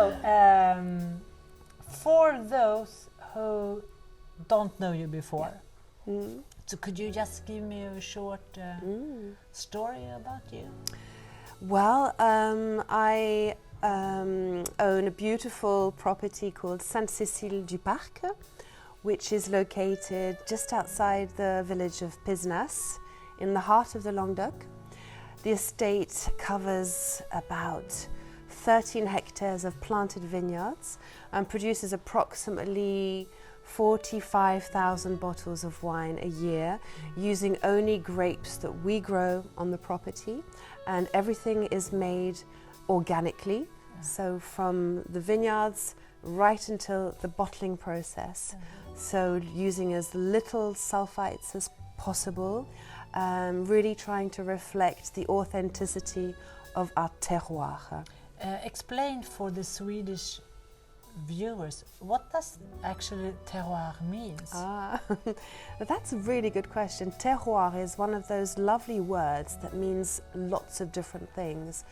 So, for those who don't know you before, so could you just give me a short story about you? Well, I own a beautiful property called Sainte Ce du Parc, which is located just outside the village of Pisnas, in the heart of the Languedoc. The estate covers about 13 hectares of planted vineyards and produces approximately 45,000 bottles of wine a year, using only grapes that we grow on the property, and everything is made organically, so from the vineyards right until the bottling process. So using as little sulfites as possible, really trying to reflect the authenticity of our terroir. Explain for the Swedish viewers, what does actually terroir means? That's a really good question. Terroir is one of those lovely words that means lots of different things,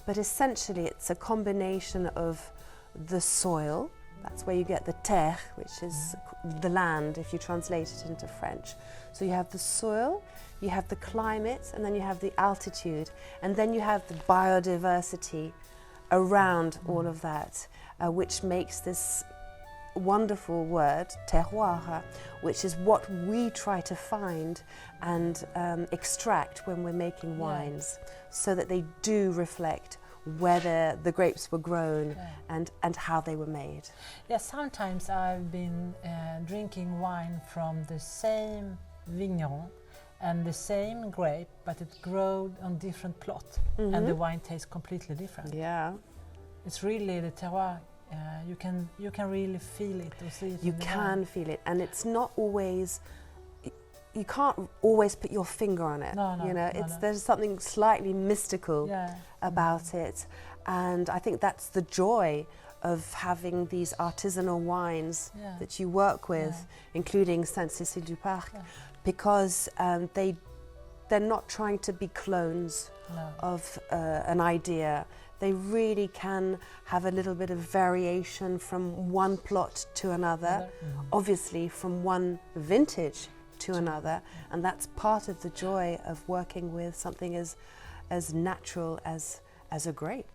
but essentially it's a combination of the soil, that's where you get the terre, which is the land if you translate it into French. So you have the soil, you have the climate, and then you have the altitude, and then you have the biodiversity around all of that, which makes this wonderful word, terroir, which is what we try to find and extract when we're making wines, so that they do reflect whether the grapes were grown and how they were made. Yeah, sometimes I've been drinking wine from the same vigneron and the same grape, but it grew on different plot, and the wine tastes completely different. Yeah, it's really the terroir. You can really feel it or see it. You can feel it, and it's not always. You can't always put your finger on it. There's something slightly mystical about it, and I think that's the joy of having these artisanal wines that you work with, including Sainte Ce du Parc, because they're not trying to be clones of an idea. They really can have a little bit of variation from one plot to another, obviously from one vintage to another, and that's part of the joy of working with something as natural as a grape.